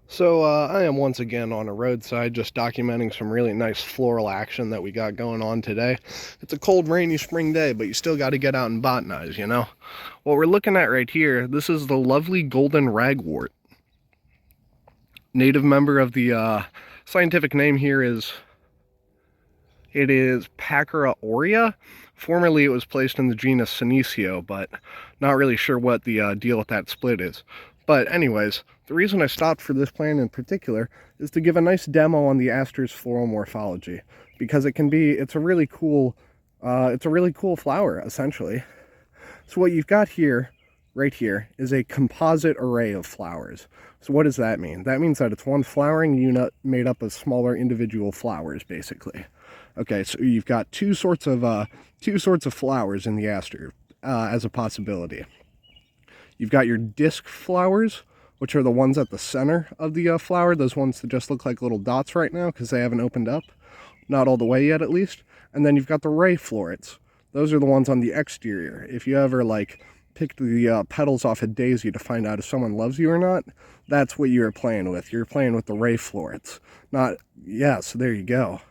So I am once again on a roadside just documenting some really nice floral action that we got going on today. It's a cold, rainy spring day, but you still got to get out and botanize, you know? What we're looking at right here, this is the lovely golden ragwort. Native member of the scientific name here is Pachyra aurea. Formerly it was placed in the genus Senecio, but not really sure what the deal with that split is. But anyways, the reason I stopped for this plant in particular is to give a nice demo on the Aster's floral morphology, because it's a really cool flower, essentially. So what you've got here, right here, is a composite array of flowers. So what does that mean? That means that it's one flowering unit made up of smaller individual flowers, basically. Okay, so you've got two sorts of flowers in the aster as a possibility. You've got your disc flowers, which are the ones at the center of the flower, those ones that just look like little dots right now because they haven't opened up. Not all the way yet, at least. And then you've got the ray florets. Those are the ones on the exterior. If you ever, like, picked the petals off a daisy to find out if someone loves you or not, that's what you're playing with. You're playing with the ray florets. So there you go.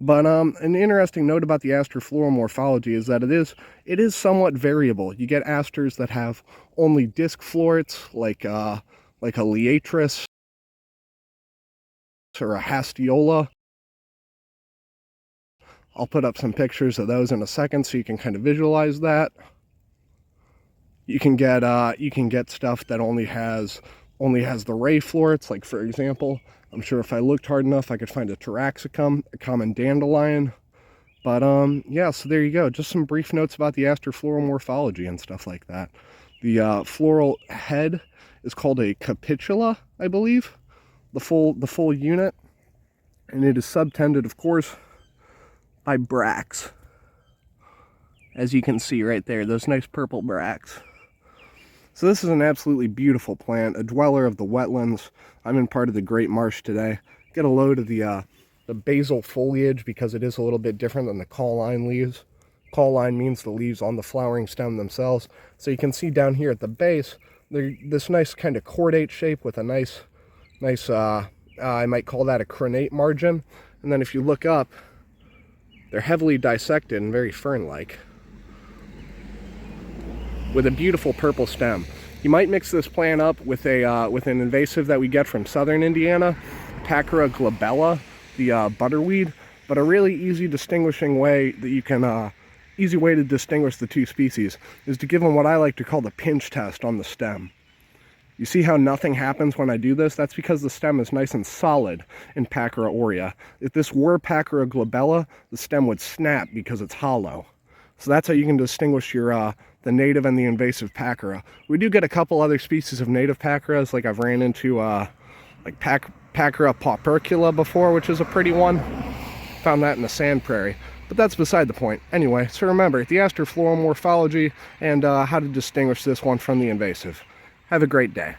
But an interesting note about the aster floral morphology is that it is somewhat variable. You get asters that have only disc florets, like a liatris or a hastiola. I'll put up some pictures of those in a second so you can kind of visualize that. You can get stuff that only has the ray florets, like for example, I'm sure if I looked hard enough I could find a Taraxacum, a common dandelion. But yeah, so there you go. Just some brief notes about the aster floral morphology and stuff like that. The floral head is called a capitula, I believe, the full unit, and it is subtended, of course, by bracts. As you can see right there, those nice purple bracts. So this is an absolutely beautiful plant, a dweller of the wetlands. I'm in part of the Great Marsh today. Get a load of the basal foliage because it is a little bit different than the cauline leaves. Cauline means the leaves on the flowering stem themselves. So you can see down here at the base, they're this nice kind of cordate shape with a nice, I might call that a crenate margin. And then if you look up, they're heavily dissected and very fern-like, with a beautiful purple stem. You might mix this plant up with an invasive that we get from southern Indiana, Pachyra glabella, the butterweed. But a really easy distinguishing way that you can easy way to distinguish the two species is to give them what I like to call the pinch test on the stem. You see how nothing happens when I do this? That's because the stem is nice and solid in Pachyra aurea. If this were Pachyra glabella, the stem would snap because it's hollow. So that's how you can distinguish your the native and the invasive Pachyra. We do get a couple other species of native Pachyras, like I've ran into like Pachyra paupercula before, which is a pretty one. Found that in the sand prairie. But that's beside the point. Anyway, so remember, the aster floral morphology and how to distinguish this one from the invasive. Have a great day.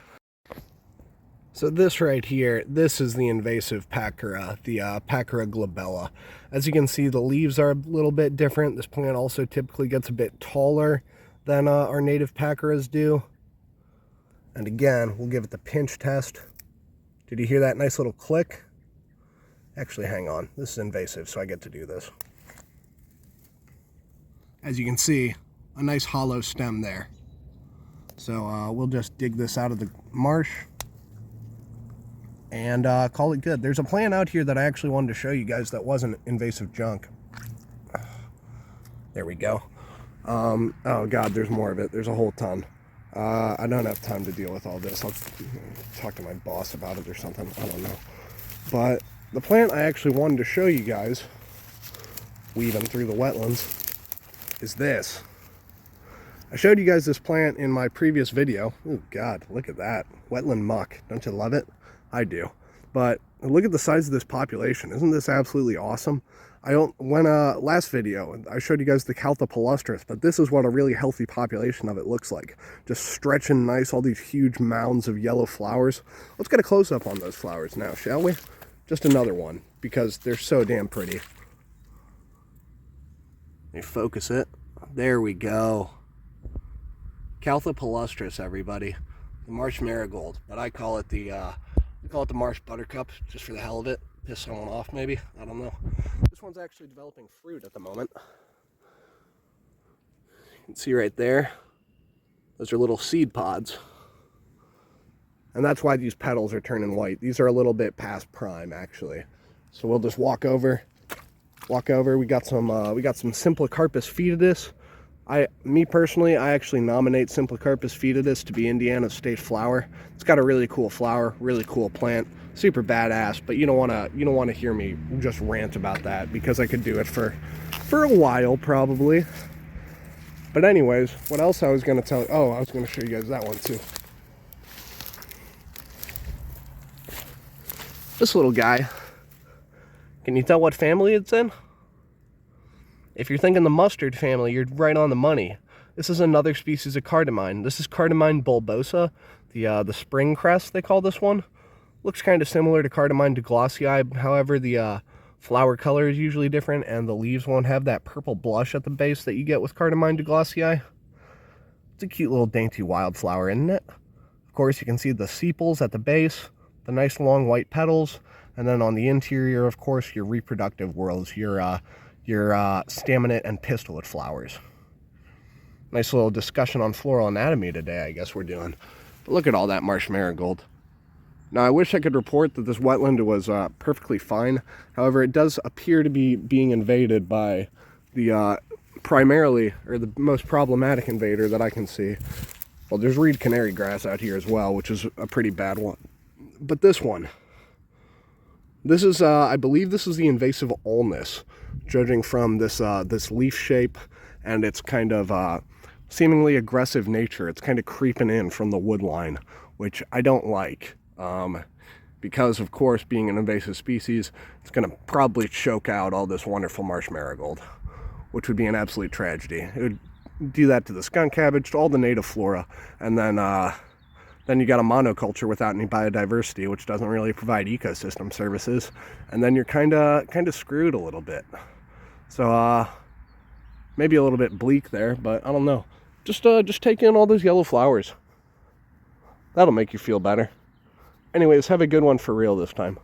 So this right here, this is the invasive Pachyra, the Pachyra glabella. As you can see, the leaves are a little bit different. This plant also typically gets a bit taller than our native Pachyras do. And again, we'll give it the pinch test. Did you hear that nice little click? Actually, hang on. This is invasive, so I get to do this. As you can see, a nice hollow stem there. So we'll just dig this out of the marsh and call it good. There's a plant out here that I actually wanted to show you guys that wasn't invasive junk. There we go. Oh god, there's more of it. There's a whole ton. I don't have time to deal with all this. I'll talk to my boss about it or something. I don't know. But the plant I actually wanted to show you guys, weaving through the wetlands, is this. I showed you guys this plant in my previous video. Oh god, look at that. Wetland muck. Don't you love it? I do. But look at the size of this population. Isn't this absolutely awesome? Last video, I showed you guys the Caltha palustris, but this is what a really healthy population of it looks like. Just stretching nice, all these huge mounds of yellow flowers. Let's get a close-up on those flowers now, shall we? Just another one, because they're so damn pretty. Let me focus it. There we go. Caltha palustris, everybody. the marsh marigold, but I call it the marsh buttercup just for the hell of it. Piss someone off maybe, I don't know. This one's actually developing fruit at the moment. You can see right there, those are little seed pods. And that's why these petals are turning white. These are a little bit past prime actually. So we'll just walk over. We got some Symplocarpus foetidus. Me personally, I actually nominate Symplocarpus foetidus to be Indiana's state flower. It's got a really cool flower, really cool plant, super badass. But you don't want to hear me just rant about that because I could do it for a while probably. But anyways, what else I was gonna tell? Oh, I was gonna show you guys that one too. This little guy. Can you tell what family it's in? If you're thinking the mustard family, you're right on the money. This is another species of cardamine. This is Cardamine bulbosa, the spring crest they call this one. Looks kind of similar to Cardamine douglasii. However, the flower color is usually different, and the leaves won't have that purple blush at the base that you get with Cardamine douglasii. It's a cute little dainty wildflower, isn't it? Of course, you can see the sepals at the base, the nice long white petals, and then on the interior, of course, your reproductive whorls, your staminate and pistillate flowers. Nice little discussion on floral anatomy today, I guess we're doing. But look at all that marsh marigold. Now, I wish I could report that this wetland was perfectly fine. However, it does appear to be being invaded by the primarily, or the most problematic invader that I can see. Well, there's reed canary grass out here as well, which is a pretty bad one. But this one, this is, I believe this is the invasive ulmus, judging from this leaf shape and its kind of seemingly aggressive nature. It's kind of creeping in from the wood line, which I don't like. Because, of course, being an invasive species, it's going to probably choke out all this wonderful marsh marigold, which would be an absolute tragedy. It would do that to the skunk cabbage, to all the native flora, and then you got a monoculture without any biodiversity, which doesn't really provide ecosystem services, and then you're kind of screwed a little bit. So maybe a little bit bleak there, but I don't know. Just take in all those yellow flowers. That'll make you feel better. Anyways, have a good one for real this time.